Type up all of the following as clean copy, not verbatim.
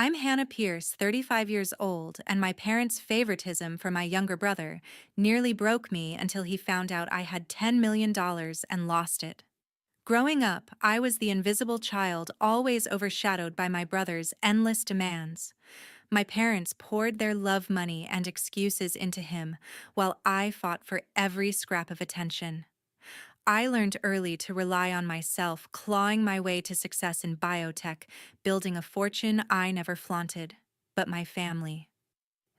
I'm Hannah Pierce, 35 years old, and my parents' favoritism for my younger brother nearly broke me until he found out I had $10 million and lost it. Growing up, I was the invisible child always overshadowed by my brother's endless demands. My parents poured their love money and excuses into him, while I fought for every scrap of attention. I learned early to rely on myself, clawing my way to success in biotech, building a fortune I never flaunted. But my family.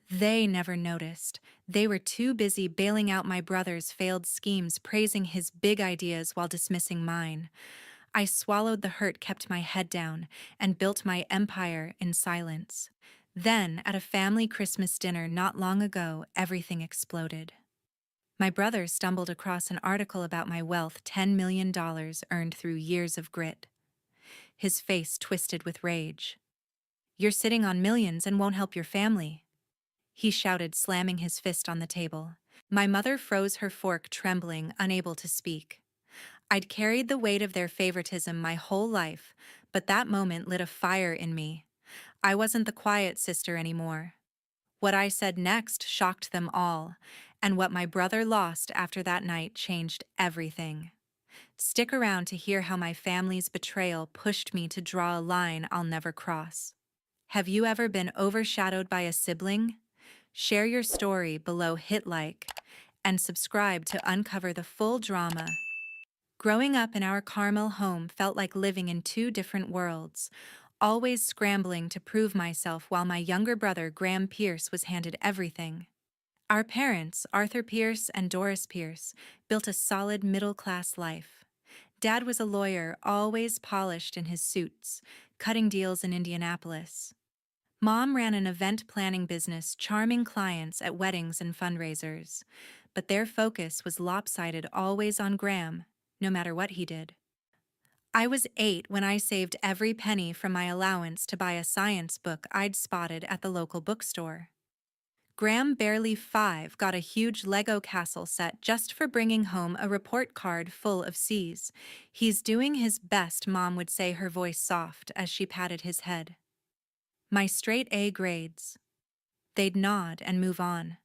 They never noticed. They were too busy bailing out my brother's failed schemes, praising his big ideas while dismissing mine. I swallowed the hurt, kept my head down, and built my empire in silence. Then, at a family Christmas dinner not long ago, everything exploded. My brother stumbled across an article about my wealth, $10 million earned through years of grit. His face twisted with rage. "You're sitting on millions and won't help your family," he shouted, slamming his fist on the table. My mother froze her fork, trembling, unable to speak. I'd carried the weight of their favoritism my whole life, but that moment lit a fire in me. I wasn't the quiet sister anymore. What I said next shocked them all, and what my brother lost after that night changed everything. Stick around to hear how my family's betrayal pushed me to draw a line I'll never cross. Have you ever been overshadowed by a sibling? Share your story below, hit like, and subscribe to uncover the full drama. Growing up in our Carmel home felt like living in two different worlds, always scrambling to prove myself while my younger brother Graham Pierce was handed everything. Our parents, Arthur Pierce and Doris Pierce, built a solid middle-class life. Dad was a lawyer, always polished in his suits, cutting deals in Indianapolis. Mom ran an event planning business, charming clients at weddings and fundraisers. But their focus was lopsided, always on Graham, no matter what he did. I was 8 when I saved every penny from my allowance to buy a science book I'd spotted at the local bookstore. Graham, barely 5, got a huge Lego castle set just for bringing home a report card full of C's. "He's doing his best," Mom would say, her voice soft as she patted his head. My straight A grades. They'd nod and move on.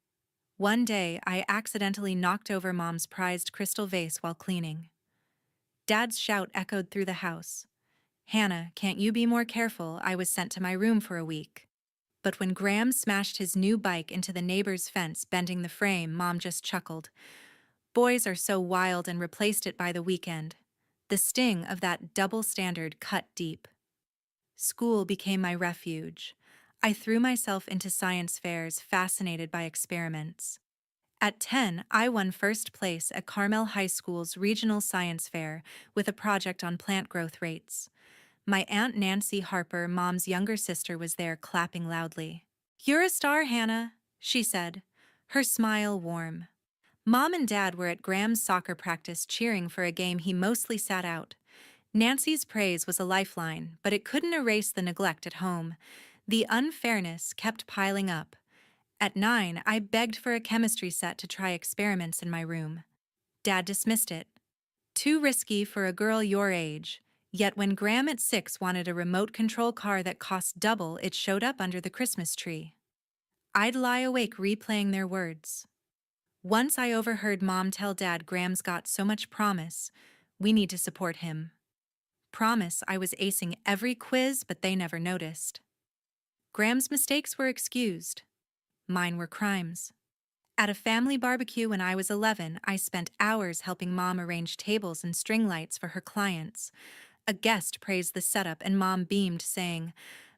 One day, I accidentally knocked over Mom's prized crystal vase while cleaning. Dad's shout echoed through the house. "Hannah, can't you be more careful? I was sent to my room for a week." But when Graham smashed his new bike into the neighbor's fence, bending the frame, Mom just chuckled. "Boys are so wild," and replaced it by the weekend. The sting of that double standard cut deep. School became my refuge. I threw myself into science fairs, fascinated by experiments. At 10, I won first place at Carmel High School's regional science fair with a project on plant growth rates. My Aunt Nancy Harper, Mom's younger sister, was there, clapping loudly. "You're a star, Hannah," she said, her smile warm. Mom and Dad were at Graham's soccer practice, cheering for a game he mostly sat out. Nancy's praise was a lifeline, but it couldn't erase the neglect at home. The unfairness kept piling up. At 9, I begged for a chemistry set to try experiments in my room. Dad dismissed it. Too risky for a girl your age. Yet when Graham at 6 wanted a remote control car that cost double, it showed up under the Christmas tree. I'd lie awake replaying their words. Once I overheard Mom tell Dad, "Graham's got so much promise. We need to support him." Promise I was acing every quiz, but they never noticed. Graham's mistakes were excused. Mine were crimes. At a family barbecue when I was 11, I spent hours helping Mom arrange tables and string lights for her clients. A guest praised the setup and Mom beamed, saying,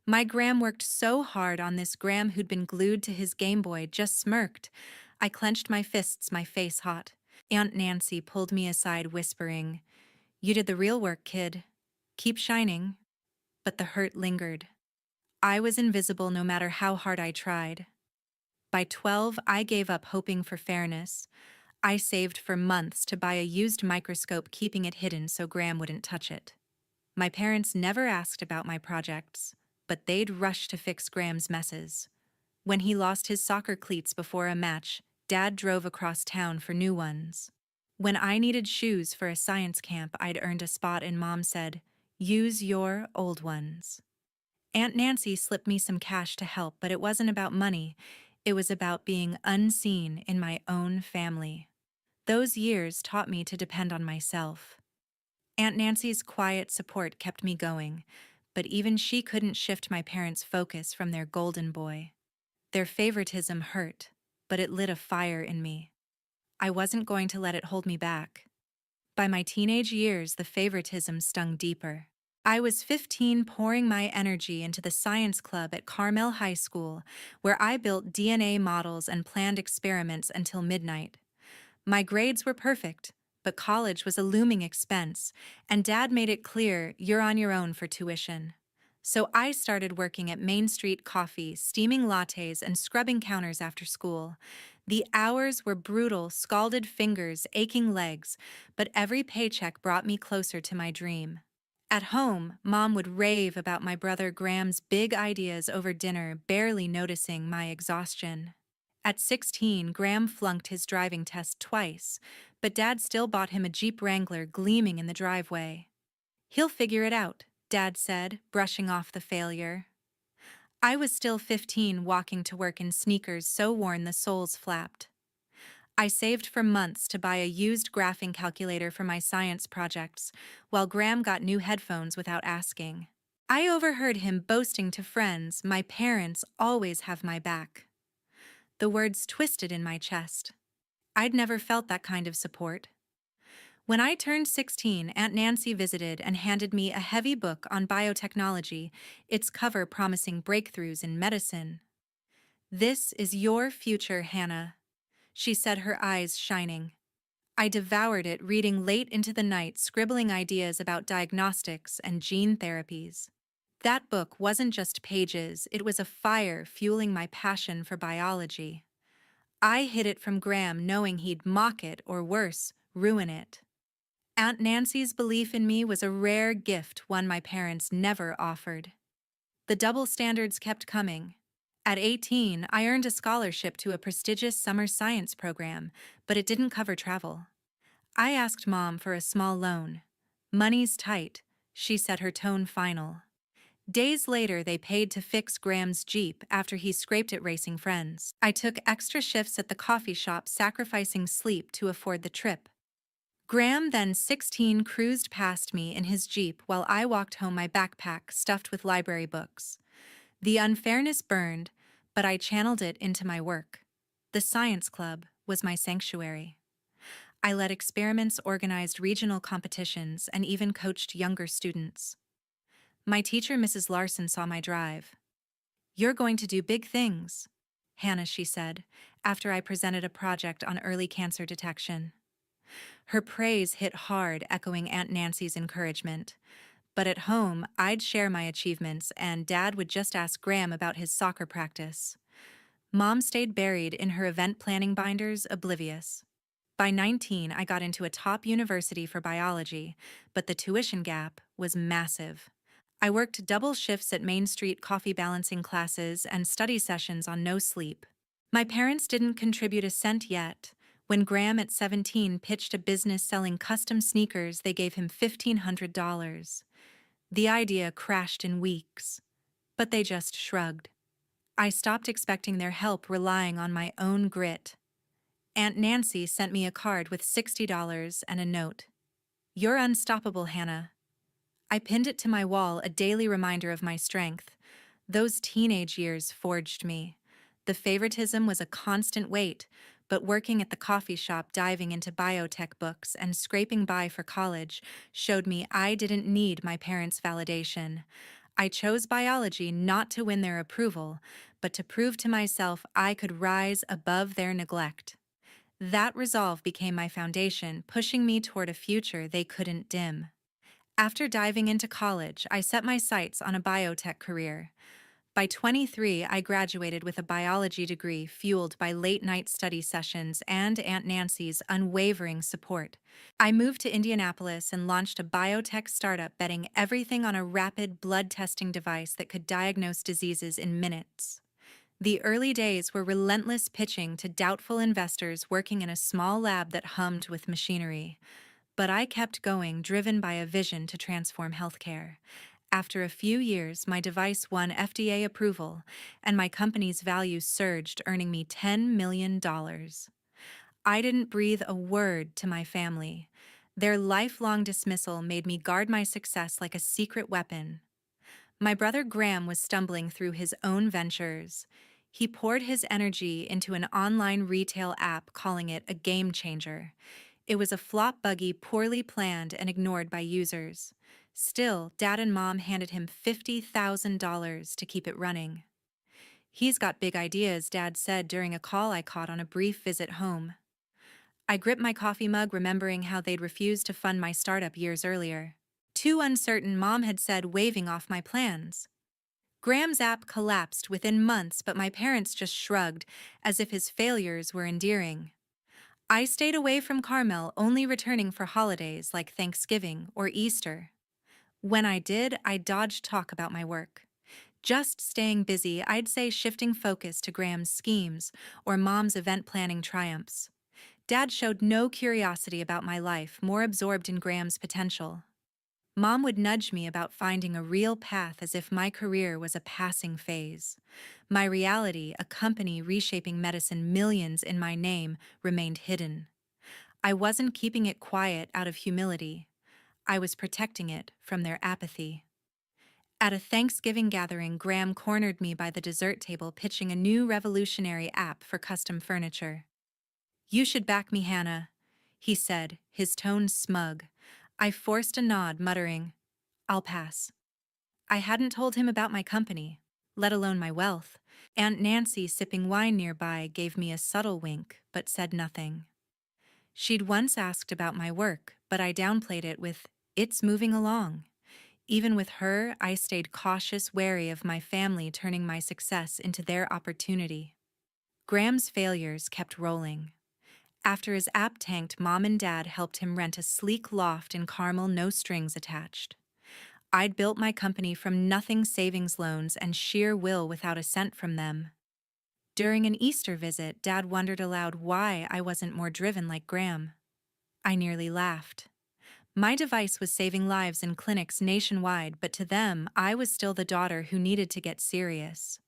"My Graham worked so hard on this." Graham, who'd been glued to his Game Boy, just smirked. I clenched my fists, my face hot. Aunt Nancy pulled me aside, whispering, "You did the real work, kid. Keep shining." But the hurt lingered. I was invisible no matter how hard I tried. By 12, I gave up hoping for fairness. I saved for months to buy a used microscope, keeping it hidden so Graham wouldn't touch it. My parents never asked about my projects, but they'd rush to fix Graham's messes. When he lost his soccer cleats before a match, Dad drove across town for new ones. When I needed shoes for a science camp I'd earned a spot in, Mom said, "Use your old ones." Aunt Nancy slipped me some cash to help, but it wasn't about money. It was about being unseen in my own family. Those years taught me to depend on myself. Aunt Nancy's quiet support kept me going, but even she couldn't shift my parents' focus from their golden boy. Their favoritism hurt, but it lit a fire in me. I wasn't going to let it hold me back. By my teenage years, the favoritism stung deeper. I was 15, pouring my energy into the science club at Carmel High School, where I built DNA models and planned experiments until midnight. My grades were perfect, but college was a looming expense, and Dad made it clear you're on your own for tuition. So I started working at Main Street Coffee, steaming lattes and scrubbing counters after school. The hours were brutal, scalded fingers, aching legs, but every paycheck brought me closer to my dream. At home, Mom would rave about my brother Graham's big ideas over dinner, barely noticing my exhaustion. At 16, Graham flunked his driving test twice, but Dad still bought him a Jeep Wrangler gleaming in the driveway. "He'll figure it out," Dad said, brushing off the failure. I was still 15, walking to work in sneakers so worn the soles flapped. I saved for months to buy a used graphing calculator for my science projects, while Graham got new headphones without asking. I overheard him boasting to friends, "My parents always have my back." The words twisted in my chest. I'd never felt that kind of support. When I turned 16, Aunt Nancy visited and handed me a heavy book on biotechnology, its cover promising breakthroughs in medicine. "This is your future, Hannah," she said, her eyes shining. I devoured it, reading late into the night, scribbling ideas about diagnostics and gene therapies. That book wasn't just pages, it was a fire fueling my passion for biology. I hid it from Graham, knowing he'd mock it or worse, ruin it. Aunt Nancy's belief in me was a rare gift, one my parents never offered. The double standards kept coming. At 18, I earned a scholarship to a prestigious summer science program, but it didn't cover travel. I asked Mom for a small loan. "Money's tight," she said, her tone final. Days later, they paid to fix Graham's Jeep after he scraped it racing friends. I took extra shifts at the coffee shop, sacrificing sleep to afford the trip. Graham, then 16, cruised past me in his Jeep while I walked home, my backpack stuffed with library books. The unfairness burned, but I channeled it into my work. The science club was my sanctuary. I led experiments, organized regional competitions, and even coached younger students. My teacher, Mrs. Larson, saw my drive. "You're going to do big things, Hannah," she said, after I presented a project on early cancer detection. Her praise hit hard, echoing Aunt Nancy's encouragement. But at home, I'd share my achievements, and Dad would just ask Graham about his soccer practice. Mom stayed buried in her event planning binders, oblivious. By 19, I got into a top university for biology, but the tuition gap was massive. I worked double shifts at Main Street Coffee, balancing classes and study sessions on no sleep. My parents didn't contribute a cent yet. When Graham at 17 pitched a business selling custom sneakers, they gave him $1,500. The idea crashed in weeks, but they just shrugged. I stopped expecting their help, relying on my own grit. Aunt Nancy sent me a card with $60 and a note. "You're unstoppable, Hannah." I pinned it to my wall, a daily reminder of my strength. Those teenage years forged me. The favoritism was a constant weight, but working at the coffee shop, diving into biotech books, and scraping by for college showed me I didn't need my parents' validation. I chose biology not to win their approval, but to prove to myself I could rise above their neglect. That resolve became my foundation, pushing me toward a future they couldn't dim. After diving into college, I set my sights on a biotech career. By 23, I graduated with a biology degree fueled by late-night study sessions and Aunt Nancy's unwavering support. I moved to Indianapolis and launched a biotech startup, betting everything on a rapid blood testing device that could diagnose diseases in minutes. The early days were relentless, pitching to doubtful investors, working in a small lab that hummed with machinery. But I kept going, driven by a vision to transform healthcare. After a few years, my device won FDA approval, and my company's value surged, earning me $10 million. I didn't breathe a word to my family. Their lifelong dismissal made me guard my success like a secret weapon. My brother Graham was stumbling through his own ventures. He poured his energy into an online retail app, calling it a game changer. It was a flop buggy poorly planned and ignored by users. Still, Dad and Mom handed him $50,000 to keep it running. "He's got big ideas," Dad said during a call I caught on a brief visit home. I gripped my coffee mug, remembering how they'd refused to fund my startup years earlier. "Too uncertain," Mom had said, waving off my plans. Graham's app collapsed within months, but my parents just shrugged, as if his failures were endearing. I stayed away from Carmel, only returning for holidays like Thanksgiving or Easter. When I did, I dodged talk about my work. Just staying busy, I'd say, shifting focus to Graham's schemes or Mom's event planning triumphs. Dad showed no curiosity about my life, more absorbed in Graham's potential. Mom would nudge me about finding a real path, as if my career was a passing phase. My reality, a company reshaping medicine, millions in my name, remained hidden. I wasn't keeping it quiet out of humility. I was protecting it from their apathy. At a Thanksgiving gathering, Graham cornered me by the dessert table, pitching a new revolutionary app for custom furniture. "You should back me, Hannah," he said, his tone smug. I forced a nod, muttering, "I'll pass." I hadn't told him about my company, let alone my wealth. Aunt Nancy, sipping wine nearby, gave me a subtle wink, but said nothing. She'd once asked about my work, but I downplayed it with, "It's moving along." Even with her, I stayed cautious, wary of my family turning my success into their opportunity. Graham's failures kept rolling. After his app tanked, Mom and Dad helped him rent a sleek loft in Carmel, no strings attached. I'd built my company from nothing, savings loans and sheer will, without a cent from them. During an Easter visit, Dad wondered aloud why I wasn't more driven like Graham. I nearly laughed. My device was saving lives in clinics nationwide, but to them, I was still the daughter who needed to get serious.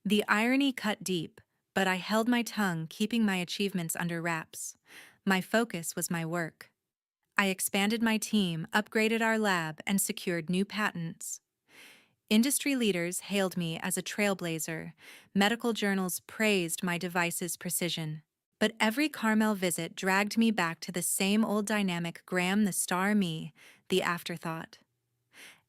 The irony cut deep, but I held my tongue, keeping my achievements under wraps. My focus was my work. I expanded my team, upgraded our lab, and secured new patents. Industry leaders hailed me as a trailblazer. Medical journals praised my device's precision. But every Carmel visit dragged me back to the same old dynamic: Graham the star, me the afterthought.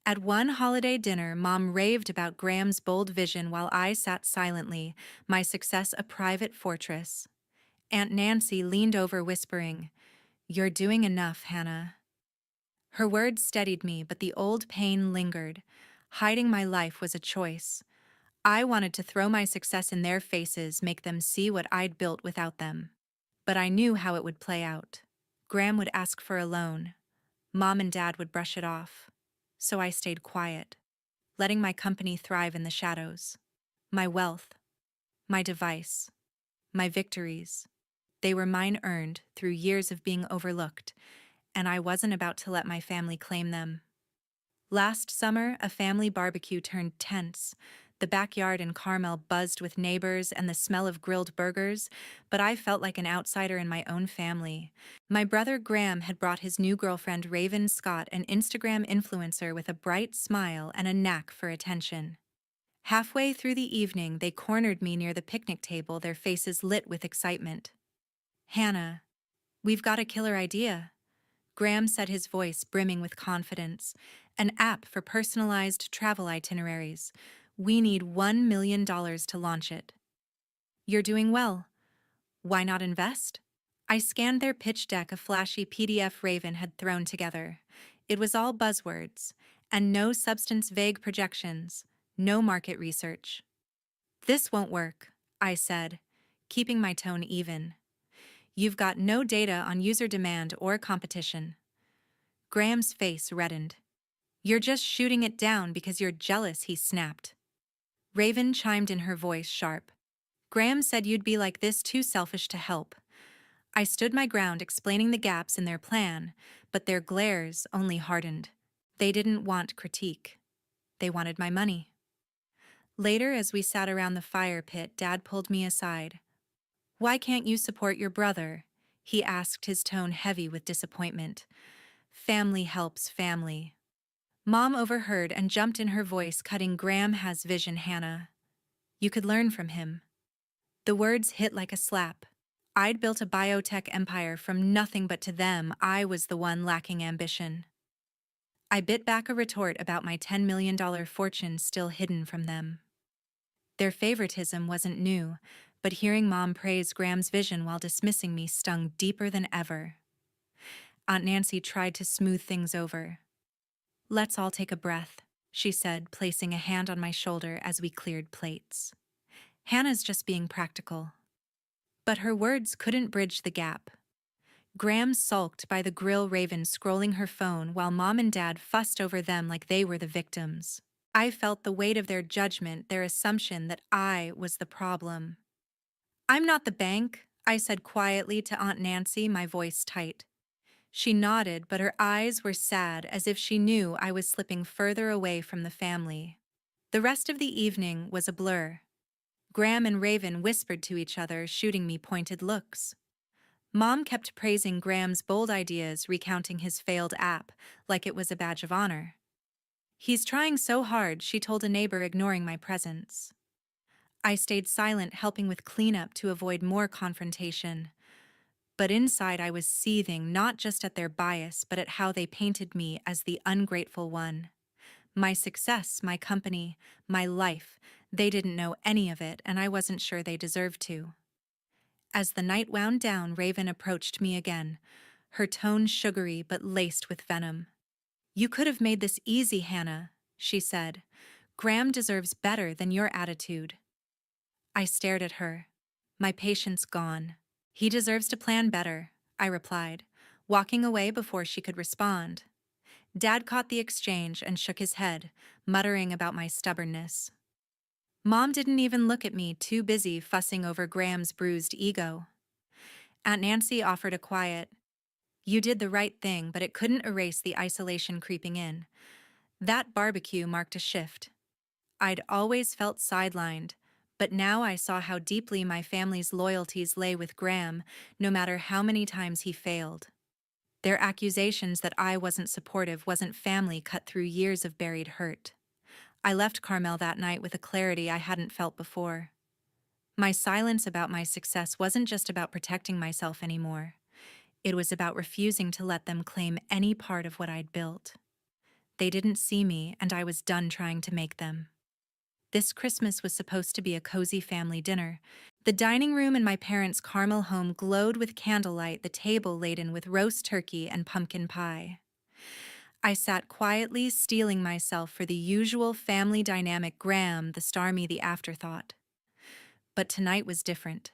At one holiday dinner, Mom raved about Graham's bold vision while I sat silently, my success a private fortress. Aunt Nancy leaned over, whispering, "You're doing enough, Hannah." Her words steadied me, but the old pain lingered. Hiding my life was a choice. I wanted to throw my success in their faces, make them see what I'd built without them. But I knew how it would play out. Graham would ask for a loan. Mom and Dad would brush it off. So I stayed quiet, letting my company thrive in the shadows. My wealth, my device, my victories, they were mine, earned through years of being overlooked, and I wasn't about to let my family claim them. Last summer, a family barbecue turned tense. The backyard in Carmel buzzed with neighbors and the smell of grilled burgers, but I felt like an outsider in my own family. My brother Graham had brought his new girlfriend, Raven Scott, an Instagram influencer with a bright smile and a knack for attention. Halfway through the evening, they cornered me near the picnic table, their faces lit with excitement. "Hannah, we've got a killer idea," Graham said, his voice brimming with confidence. "An app for personalized travel itineraries. We need $1 million to launch it." "You're doing well. Why not invest?" I scanned their pitch deck, a flashy PDF Raven had thrown together. It was all buzzwords, and no substance, vague projections, no market research. "This won't work," I said, keeping my tone even. "You've got no data on user demand or competition." Graham's face reddened. "You're just shooting it down because you're jealous," he snapped. Raven chimed in, her voice sharp. "Graham said you'd be like this, too selfish to help." I stood my ground, explaining the gaps in their plan, but their glares only hardened. They didn't want critique. They wanted my money. Later, as we sat around the fire pit, Dad pulled me aside. "Why can't you support your brother?" he asked, his tone heavy with disappointment. "Family helps family." Mom overheard and jumped in, her voice cutting. "Graham has vision, Hannah. You could learn from him." The words hit like a slap. I'd built a biotech empire from nothing, but to them, I was the one lacking ambition. I bit back a retort about my $10 million fortune still hidden from them. Their favoritism wasn't new, but hearing Mom praise Graham's vision while dismissing me stung deeper than ever. Aunt Nancy tried to smooth things over. "Let's all take a breath," she said, placing a hand on my shoulder as we cleared plates. "Hannah's just being practical." But her words couldn't bridge the gap. Graham sulked by the grill, Raven scrolling her phone, while Mom and Dad fussed over them like they were the victims. I felt the weight of their judgment, their assumption that I was the problem. "I'm not the bank," I said quietly to Aunt Nancy, my voice tight. She nodded, but her eyes were sad, as if she knew I was slipping further away from the family. The rest of the evening was a blur. Graham and Raven whispered to each other, shooting me pointed looks. Mom kept praising Graham's bold ideas, recounting his failed app like it was a badge of honor. "He's trying so hard," she told a neighbor, ignoring my presence. I stayed silent, helping with cleanup to avoid more confrontation. But inside I was seething, not just at their bias, but at how they painted me as the ungrateful one. My success, my company, my life, they didn't know any of it, and I wasn't sure they deserved to. As the night wound down, Raven approached me again, her tone sugary but laced with venom. "You could have made this easy, Hannah," she said. "Graham deserves better than your attitude." I stared at her, my patience gone. "He deserves to plan better," I replied, walking away before she could respond. Dad caught the exchange and shook his head, muttering about my stubbornness. Mom didn't even look at me, too busy fussing over Graham's bruised ego. Aunt Nancy offered a quiet, "You did the right thing, but it couldn't erase the isolation creeping in." That barbecue marked a shift. I'd always felt sidelined, but now I saw how deeply my family's loyalties lay with Graham, no matter how many times he failed. Their accusations that I wasn't supportive wasn't family cut through years of buried hurt. I left Carmel that night with a clarity I hadn't felt before. My silence about my success wasn't just about protecting myself anymore. It was about refusing to let them claim any part of what I'd built. They didn't see me, and I was done trying to make them. This Christmas was supposed to be a cozy family dinner. The dining room in my parents' Carmel home glowed with candlelight, the table laden with roast turkey and pumpkin pie. I sat quietly, steeling myself for the usual family dynamic, Graham, the star, me, the afterthought. But tonight was different.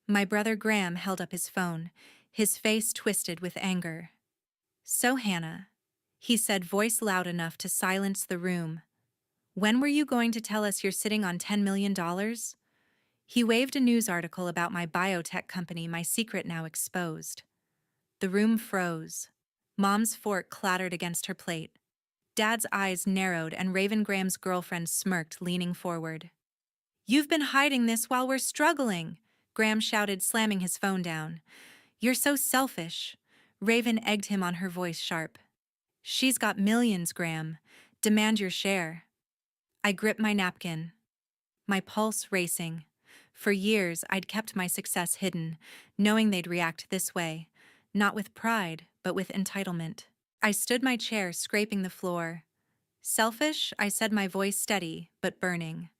My brother Graham held up his phone, his face twisted with anger. "So, Hannah," he said, voice loud enough to silence the room, "when were you going to tell us you're sitting on $10 million? He waved a news article about my biotech company, my secret now exposed. The room froze. Mom's fork clattered against her plate. Dad's eyes narrowed, and Raven, Graham's girlfriend, smirked, leaning forward. "You've been hiding this while we're struggling," Graham shouted, slamming his phone down. "You're so selfish." Raven egged him on, her voice sharp. "She's got millions, Graham. Demand your share." I gripped my napkin, my pulse racing. For years, I'd kept my success hidden, knowing they'd react this way, not with pride, but with entitlement. I stood my chair, scraping the floor. "Selfish?" I said, my voice steady, but burning.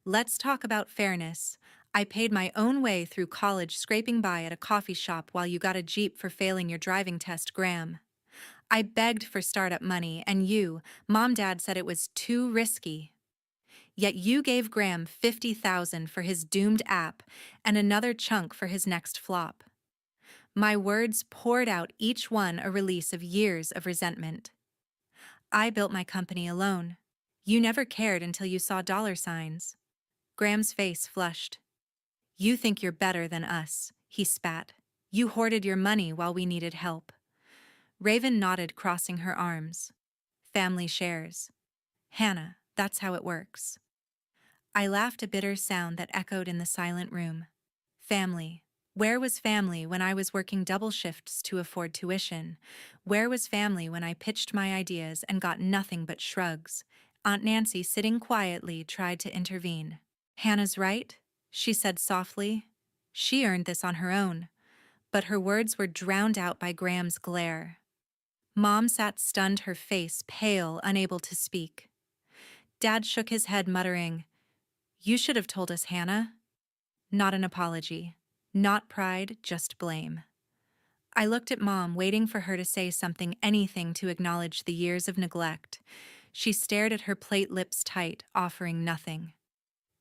"Let's talk about fairness. I paid my own way through college, scraping by at a coffee shop while you got a Jeep for failing your driving test, Graham. I begged for startup money, and you, Dad, said it was too risky. Yet you gave Graham $50,000 for his doomed app and another chunk for his next flop." My words poured out, each one a release of years of resentment. "I built my company alone. You never cared until you saw dollar signs." Graham's face flushed. "You think you're better than us," he spat. "You hoarded your money while we needed help." Raven nodded, crossing her arms. "Family shares." "Hannah, That's how it works. I laughed, a bitter sound that echoed in the silent room. Family. Where was family when I was working double shifts to afford tuition? Where was family when I pitched my ideas and got nothing but shrugs? Aunt Nancy, sitting quietly, tried to intervene. "Hannah's right," she said softly. "She earned this on her own." But her words were drowned out by Graham's glare. Mom sat stunned, her face pale, unable to speak. Dad shook his head, muttering, "You should have told us, Hannah." Not an apology. Not pride, just blame. I looked at Mom, waiting for her to say something, anything to acknowledge the years of neglect. She stared at her plate, lips tight, offering nothing.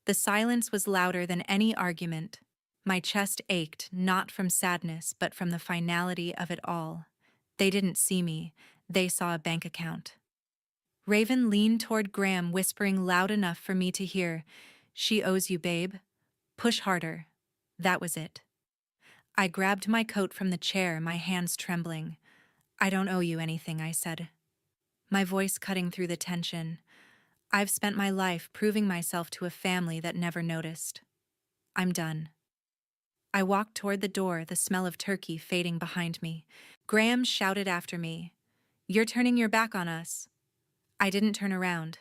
The silence was louder than any argument. My chest ached, not from sadness, but from the finality of it all. They didn't see me. They saw a bank account. Raven leaned toward Graham, whispering loud enough for me to hear, "She owes you, babe. Push harder." That was it. I grabbed my coat from the chair, my hands trembling. "I don't owe you anything," I said, my voice cutting through the tension. "I've spent my life proving myself to a family that never noticed. I'm done." I walked toward the door, the smell of turkey fading behind me. Graham shouted after me, "You're turning your back on us." I didn't turn around.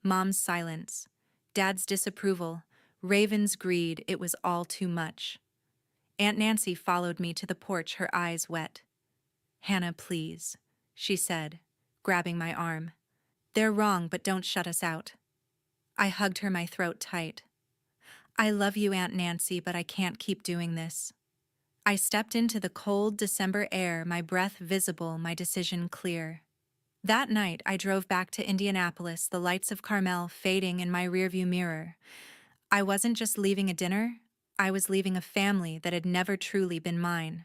Mom's silence, Dad's disapproval, Raven's greed, it was all too much. Aunt Nancy followed me to the porch, her eyes wet. "Hannah, please," she said, grabbing my arm. "They're wrong, but don't shut us out." I hugged her, my throat tight. "I love you, Aunt Nancy, but I can't keep doing this." I stepped into the cold December air, my breath visible, my decision clear. That night, I drove back to Indianapolis, the lights of Carmel fading in my rearview mirror. I wasn't just leaving a dinner, I was leaving a family that had never truly been mine.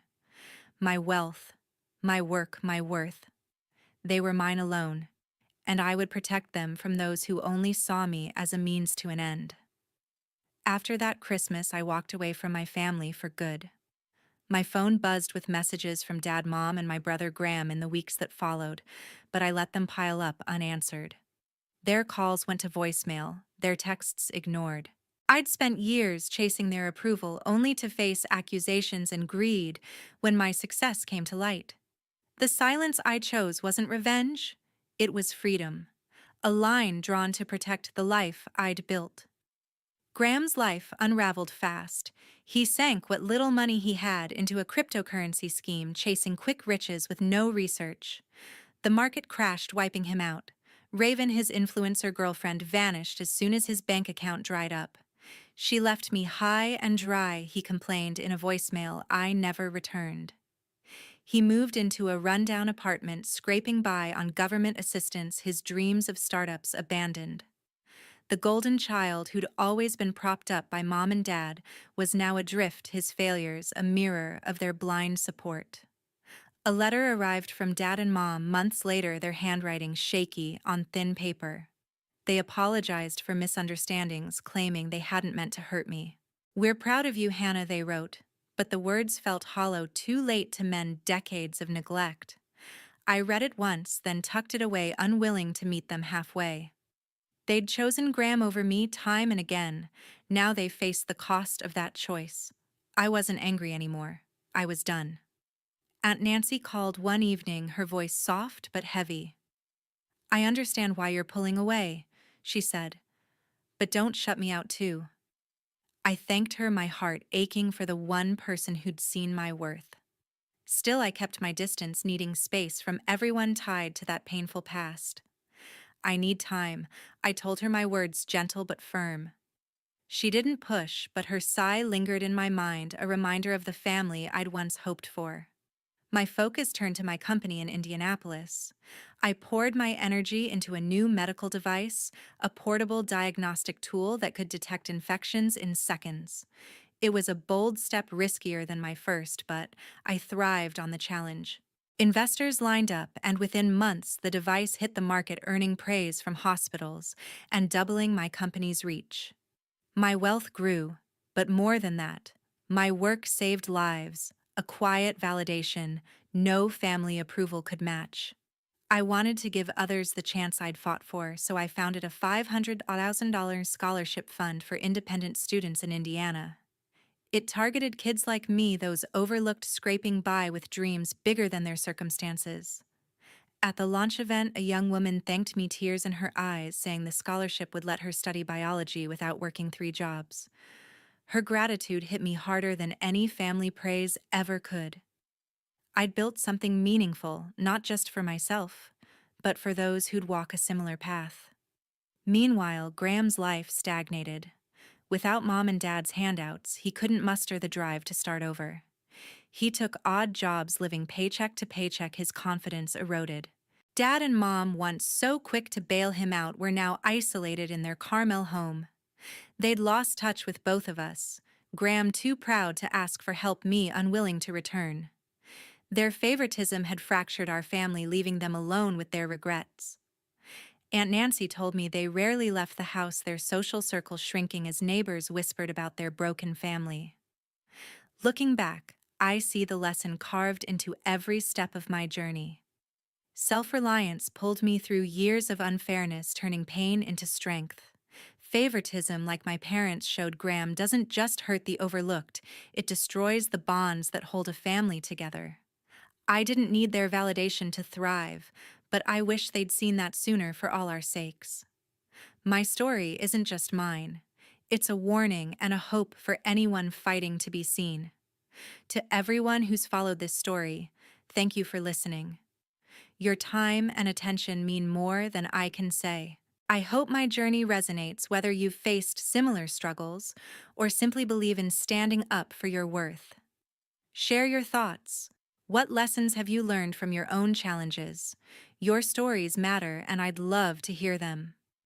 My wealth, my work, my worth. They were mine alone, and I would protect them from those who only saw me as a means to an end. After that Christmas, I walked away from my family for good. My phone buzzed with messages from Dad, Mom, and my brother Graham in the weeks that followed, but I let them pile up unanswered. Their calls went to voicemail, their texts ignored. I'd spent years chasing their approval only to face accusations and greed when my success came to light. The silence I chose wasn't revenge, it was freedom, a line drawn to protect the life I'd built. Graham's life unraveled fast. He sank what little money he had into a cryptocurrency scheme, chasing quick riches with no research. The market crashed, wiping him out. Raven, his influencer girlfriend, vanished as soon as his bank account dried up. "She left me high and dry," he complained in a voicemail I never returned. He moved into a rundown apartment, scraping by on government assistance, his dreams of startups abandoned. The golden child who'd always been propped up by Mom and Dad was now adrift, his failures a mirror of their blind support. A letter arrived from Dad and Mom months later, their handwriting shaky on thin paper. They apologized for misunderstandings, claiming they hadn't meant to hurt me. "We're proud of you, Hannah," they wrote, but the words felt hollow, too late to mend decades of neglect. I read it once, then tucked it away, unwilling to meet them halfway. They'd chosen Graham over me time and again. Now they faced the cost of that choice. I wasn't angry anymore. I was done. Aunt Nancy called one evening, her voice soft but heavy. "I understand why you're pulling away," she said, "but don't shut me out too." I thanked her, my heart aching for the one person who'd seen my worth. Still, I kept my distance, needing space from everyone tied to that painful past. "I need time," I told her, my words gentle but firm. She didn't push, but her sigh lingered in my mind, a reminder of the family I'd once hoped for. My focus turned to my company in Indianapolis. I poured my energy into a new medical device, a portable diagnostic tool that could detect infections in seconds. It was a bold step, riskier than my first, but I thrived on the challenge. Investors lined up, and within months the device hit the market, earning praise from hospitals and doubling my company's reach. My wealth grew, but more than that, my work saved lives, a quiet validation no family approval could match. I wanted to give others the chance I'd fought for, so I founded a $500,000 scholarship fund for independent students in Indiana. It targeted kids like me, those overlooked scraping by with dreams bigger than their circumstances. At the launch event, a young woman thanked me, tears in her eyes, saying the scholarship would let her study biology without working 3 jobs. Her gratitude hit me harder than any family praise ever could. I'd built something meaningful, not just for myself, but for those who'd walk a similar path. Meanwhile, Graham's life stagnated. Without mom and dad's handouts, he couldn't muster the drive to start over. He took odd jobs, living paycheck to paycheck, his confidence eroded. Dad and mom, once so quick to bail him out, were now isolated in their Carmel home. They'd lost touch with both of us, Graham too proud to ask for help, me unwilling to return. Their favoritism had fractured our family, leaving them alone with their regrets. Aunt Nancy told me they rarely left the house, their social circle shrinking as neighbors whispered about their broken family. Looking back, I see the lesson carved into every step of my journey. Self-reliance pulled me through years of unfairness, turning pain into strength. Favoritism, like my parents showed Graham, doesn't just hurt the overlooked, it destroys the bonds that hold a family together. I didn't need their validation to thrive, but I wish they'd seen that sooner for all our sakes. My story isn't just mine. It's a warning and a hope for anyone fighting to be seen. To everyone who's followed this story, thank you for listening. Your time and attention mean more than I can say. I hope my journey resonates, whether you've faced similar struggles or simply believe in standing up for your worth. Share your thoughts. What lessons have you learned from your own challenges? Your stories matter, and I'd love to hear them.